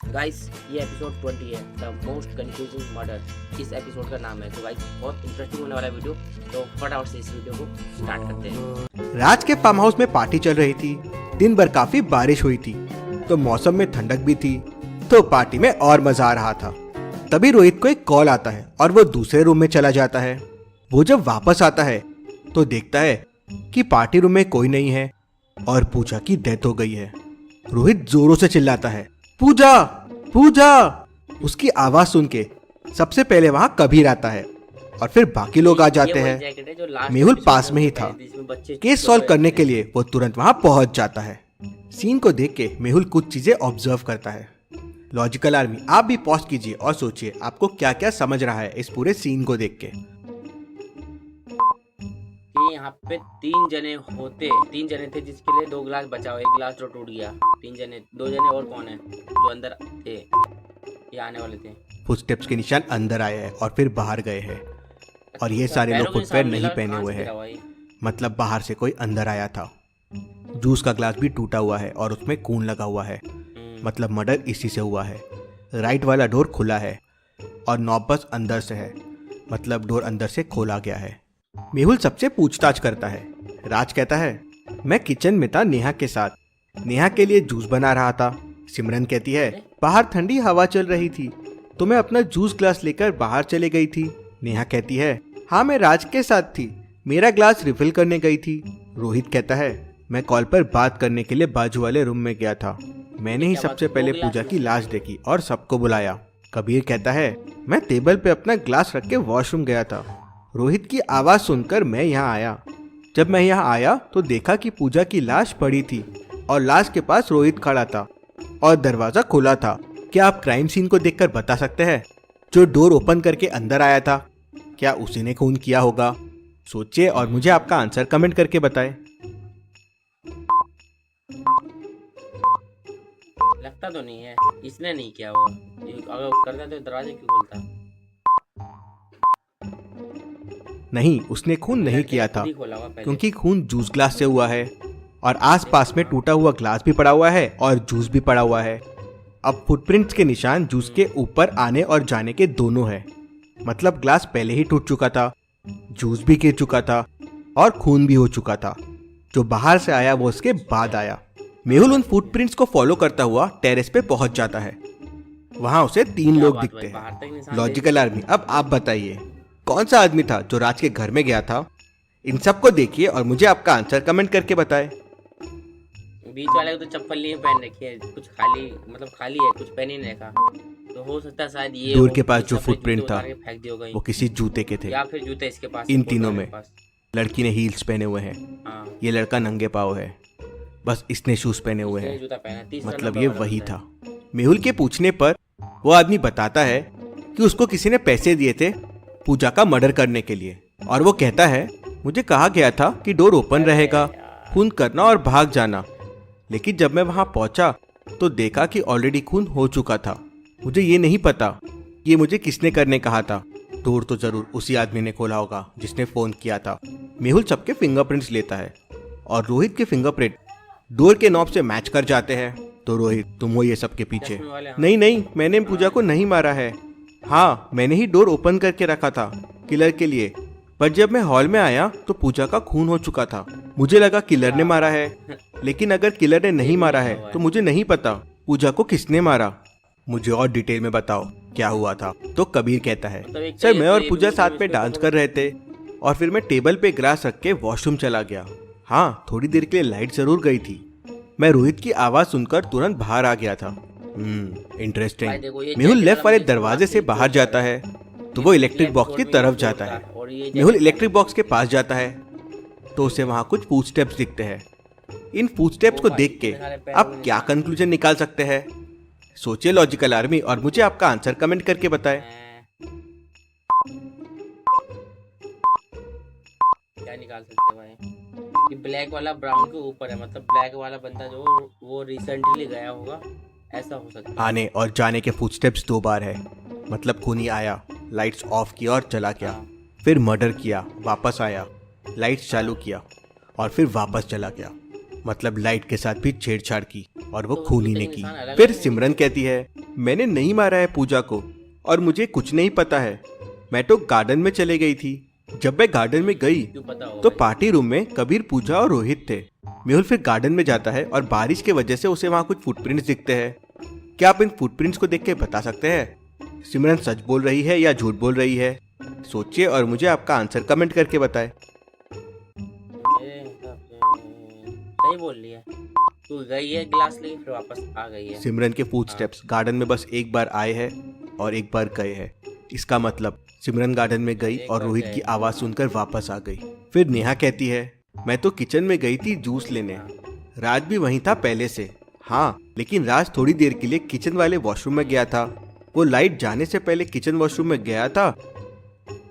Guys ये episode 20 है, the most confusing murder इस एपिसोड का नाम है। तो गाइस बहुत इंटरेस्टिंग होने वाला वीडियो, तो फटाफट से इस वीडियो को स्टार्ट करते हैं। राज के फार्म हाउस में पार्टी चल रही थी। दिन भर काफी बारिश हुई थी, तो मौसम में ठंडक भी थी, तो पार्टी में और मजा आ रहा था। तभी रोहित को एक कॉल आता है और वो दूसरे रूम में चला जाता है। वो जब वापस आता है तो देखता है कि पार्टी रूम में कोई नहीं है और पूजा की डेथ हो गई है। रोहित जोरों से चिल्लाता है, पूजा पूजा। उसकी आवाज सुन के सबसे पहले वहां कबीर आता है और फिर बाकी लोग आ जाते हैं। मेहुल पास में ही था। केस सॉल्व करने के लिए वो तुरंत वहां पहुंच जाता है। सीन को देख के मेहुल कुछ चीजें ऑब्जर्व करता है। लॉजिकल आर्मी, आप भी पॉज कीजिए और सोचिए आपको क्या क्या समझ रहा है इस पूरे सीन को देख के। यहाँ पे तीन जने थे जिसके लिए 2 गिलास बचा हुआ, 1 गिलास तो टूट गया। 2 जने और कौन है जो अंदर थे, ये आने वाले थे। फुटस्टेप्स के निशान अंदर आए हैं और फिर बाहर गए हैं और ये सारे लोग फुटवेयर नहीं पहने हुए हैं, मतलब बाहर से कोई अंदर आया था। जूस का ग्लास भी टूटा हुआ है और उसमें खून लगा हुआ है, मतलब मर्डर इसी से हुआ है। राइट वाला डोर खुला है और नॉब बस अंदर से है, मतलब डोर अंदर से खोला गया है। मेहुल सबसे पूछताछ करता है। राज कहता है, मैं किचन में था नेहा के साथ, नेहा के लिए जूस बना रहा था। सिमरन कहती है, बाहर ठंडी हवा चल रही थी तो मैं अपना जूस ग्लास लेकर बाहर चले गई थी। नेहा कहती है, हाँ मैं राज के साथ थी, मेरा ग्लास रिफिल करने गई थी। रोहित कहता है, मैं कॉल पर बात करने के लिए बाजू वाले रूम में गया था, मैंने ही सबसे पहले पूजा की लाश देखी और सबको बुलाया। कबीर कहता है, मैं टेबल पे अपना ग्लास रख के वॉशरूम गया था। रोहित की आवाज सुनकर मैं यहाँ आया। जब मैं यहाँ आया तो देखा कि पूजा की लाश पड़ी थी और लाश के पास रोहित खड़ा था और दरवाजा खुला था। क्या आप क्राइम सीन को देखकर बता सकते हैं जो डोर ओपन करके अंदर आया था, क्या उसी ने खून किया होगा? सोचिए और मुझे आपका आंसर कमेंट करके बताएं। लगता तो नहीं है इसने नहीं किया होगा, अगर करता तो दरवाजे क्यों खोलता? नहीं, उसने खून नहीं किया था क्योंकि खून जूस ग्लास से हुआ है और आसपास में टूटा हुआ ग्लास भी पड़ा हुआ है और जूस भी पड़ा हुआ है। अब फुटप्रिंट्स के निशान जूस के ऊपर आने और जाने के दोनों है, मतलब ग्लास पहले ही टूट चुका था, जूस भी गिर चुका था और खून भी हो चुका था। जो बाहर से आया वो उसके बाद आया। मेहुल उन फुटप्रिंट्स को फॉलो करता हुआ टेरेस पे पहुंच जाता है। वहां उसे 3 लोग दिखते हैं। लॉजिकल आर्मी, अब आप बताइए कौन सा आदमी था जो राज के घर में गया था? इन सब को देखिए और मुझे आपका आंसर कमेंट करके बताएं। बीच वाले को तो चप्पल नहीं पहन रखी है, कुछ खाली है, कुछ पहन ही नहीं रखा। तो हो सकता है शायद ये दूर के पास जो फुटप्रिंट था वो किसी जूते के थे या फिर जूते इसके पास। इन तीनों में लड़की ने हील्स पहने हुए हैं, ये लड़का नंगे पाँव है, बस इसने शूज पहने हुए हैं, मतलब ये वही था। मेहुल के पूछने पर वो आदमी बताता है कि उसको किसी ने पैसे दिए थे पूजा का मर्डर करने के लिए, और वो कहता है, मुझे कहा गया था कि डोर ओपन रहेगा, खून करना और भाग जाना, लेकिन जब मैं वहां पहुंचा तो देखा कि ऑलरेडी खून हो चुका था। मुझे ये नहीं पता ये मुझे किसने करने कहा था। डोर तो जरूर उसी आदमी ने खोला होगा जिसने फोन किया था। मेहुल सबके फिंगरप्रिंट्स लेता है और रोहित के फिंगरप्रिंट डोर के नॉब से मैच कर जाते हैं। तो रोहित, तुम हो ये सब के पीछे? नहीं, मैंने पूजा को नहीं मारा है। हाँ, मैंने ही डोर ओपन करके रखा था किलर के लिए, पर जब मैं हॉल में आया तो पूजा का खून हो चुका था। मुझे लगा किलर ने मारा है, लेकिन अगर किलर ने नहीं मारा है तो मुझे नहीं पता पूजा को किसने मारा। मुझे और डिटेल में बताओ क्या हुआ था। तो कबीर कहता है, सर मैं और पूजा साथ में डांस कर रहे थे और फिर मैं टेबल पे ग्लास रख के वॉशरूम चला गया। हाँ, थोड़ी देर के लिए लाइट जरूर गई थी। मैं रोहित की आवाज सुनकर तुरंत बाहर आ गया था। इंटरेस्टिंग। मेहुल लेफ्ट वाले दरवाजे से बाहर जाता है तो वो इलेक्ट्रिक बॉक्स की तरफ जाता है। मेहुल इलेक्ट्रिक बॉक्स के पास जाता है तो उसे वहां कुछ फुटस्टेप्स दिखते हैं। इन फुटस्टेप्स को देख के आप क्या कंक्लूजन निकाल सकते हैं? सोचिए लॉजिकल आर्मी और मुझे आपका आंसर कमेंट करके बताएं। क्या निकाल सकते भाई? कि ब्लैक वाला ब्राउन के ऊपर है, मतलब ब्लैक वाला बंदा जो वो रिसेंटली गया होगा, ऐसा हो सकता है। आने और जाने के फुटस्टेप्स 2 बार है, मतलब खूनी आया, लाइट्स ऑफ किया और चला गया, फिर मर्डर किया, वापस आया, लाइट्स चालू किया और फिर वापस चला गया। मतलब लाइट के साथ भी छेड़छाड़ की और वो तो खून ही जूते ने के की। निशान अलग फिर अलग हैं सिमरन कहती है, मैंने नहीं मारा है पूजा को और मुझे कुछ नहीं पता है, मैं तो गार्डन में चले गई थी। जब मैं गार्डन में गई क्यों पता तो होगा? पार्टी रूम में कबीर, पूजा और रोहित थे। मेहुल फिर गार्डन में जाता है और बारिश की वजह से उसे वहाँ कुछ फुटप्रिंट्स दिखते हैं। क्या आप इन फुटप्रिंट्स को देख के बता सकते हैं सिमरन सच बोल रही है या झूठ बोल रही है? सोचिए और मुझे आपका आंसर कमेंट करके बताएं। मेरे हिसाब से सही बोल रही है। तू गई है गिलास लेके फिर वापस आ गई है। सिमरन के फुटस्टेप्स गार्डन में बस एक बार आए हैं और एक बार गए हैं। इसका मतलब सिमरन गार्डन में गई एक और बार रोहित गए। की आवाज सुनकर वापस आ गई। फिर नेहा कहती है, मैं तो किचन में गई थी जूस लेने, राज भी वहीं था पहले से। हाँ, लेकिन राज थोड़ी देर के लिए किचन वाले वॉशरूम में गया था। वो लाइट जाने से पहले किचन वॉशरूम में गया था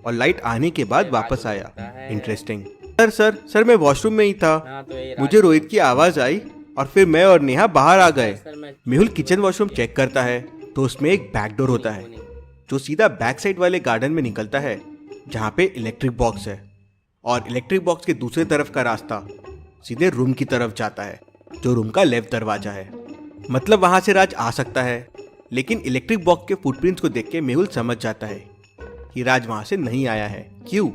और लाइट आने के बाद ये वापस राज हो आया। सकता है। इंटरेस्टिंग। सर मैं वॉशरूम में ही था। हाँ तो ये मुझे रोहित की आवाज आई और फिर मैं और नेहा बाहर आ गए। सर मैं मेहुल किचन वॉशरूम चेक करता है तो उसमें एक बैक डोर होता है जो सीधा बैक साइड वाले गार्डन में निकलता है जहाँ पे इलेक्ट्रिक बॉक्स है, और इलेक्ट्रिक बॉक्स के दूसरे तरफ का रास्ता सीधे रूम की तरफ जाता है जो रूम का लेफ्ट दरवाजा है। मतलब वहां से राज आ सकता है, लेकिन इलेक्ट्रिक बॉक्स के फुटप्रिंट्स को देख के मेहुल समझ जाता है कि राज वहां से नहीं आया है। क्यों?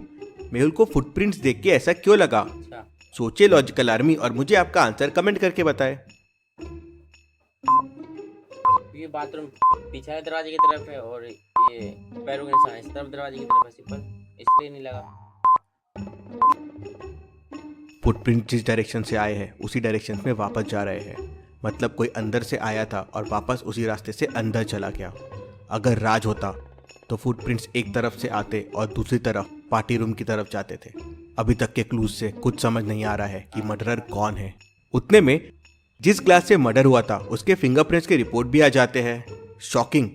मेहुल को फुटप्रिंट्स देख के ऐसा क्यों लगा? अच्छा सोचिए लॉजिकल आर्मी और मुझे आपका आंसर कमेंट करके बताएं। ये बाथरूम पीछे वाले दरवाजे की तरफ है और ये पैरों के निशान इस तरफ दरवाजे की तरफ है सिंपल, इसलिए नहीं लगा। फुटप्रिंट जिस डायरेक्शन से आए हैं उसी डायरेक्शन में वापस जा रहे हैं। मतलब कोई अंदर से आया था और वापस उसी रास्ते से अंदर चला गया। अगर राज होता तो फुटप्रिंट्स एक तरफ से आते और दूसरी तरफ पार्टी रूम की तरफ जाते थे। अभी तक के क्लूज से कुछ समझ नहीं आ रहा है कि मर्डरर कौन है। उतने में जिस ग्लास से मर्डर हुआ था उसके फिंगरप्रिंट्स के रिपोर्ट भी आ जाते हैं। शॉकिंग,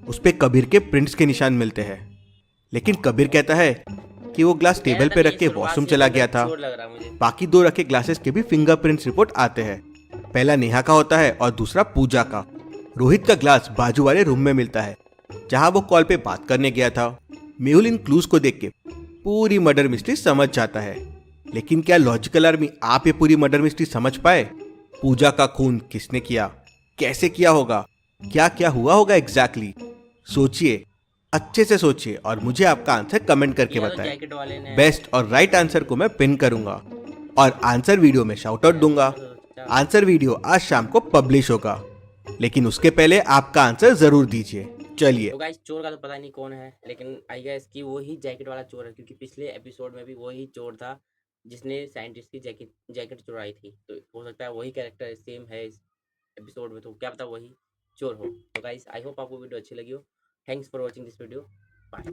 उस पे कबीर के प्रिंट्स के निशान मिलते हैं। लेकिन कबीर कहता है कि वो ग्लास टेबल पे रख के वॉशरूम चला गया था। बाकी दो रखे ग्लासेस के भी फिंगरप्रिंट्स रिपोर्ट आते हैं। पहला नेहा का होता है और दूसरा पूजा का। रोहित का ग्लास बाजू वाले रूम में मिलता है जहां वो कॉल पे बात करने गया था। मेहुल इन क्लूज को देख के पूरी मर्डर मिस्ट्री समझ जाता है। लेकिन क्या लॉजिकल आर्मी आप ये पूरी मर्डर मिस्ट्री समझ पाए? पूजा का खून किसने किया, कैसे किया होगा, क्या क्या हुआ होगा एग्जैक्टली? सोचिए, अच्छे से सोचिए और मुझे आपका आंसर कमेंट करके बताएं। बेस्ट और राइट आंसर को मैं पिन करूंगा और आंसर वीडियो में शाउट आउट दूंगा। आंसर वीडियो आज शाम को पब्लिश होगा, लेकिन उसके पहले आपका आंसर जरूर दीजिए। चलिए, तो गाइस चोर का तो पता नहीं कौन है, लेकिन आई गेस कि वो ही जैकेट वाला चोर है, क्योंकि पिछले एपिसोड में भी वही चोर था जिसने साइंटिस्ट की जैकेट चुराई थी। तो हो सकता है वही कैरेक्टर सेम है इस एपिसोड में, तो क्या पता वही चोर हो। तो गाइस आई होप आपको वीडियो अच्छी लगी हो। Thanks for watching this video, bye.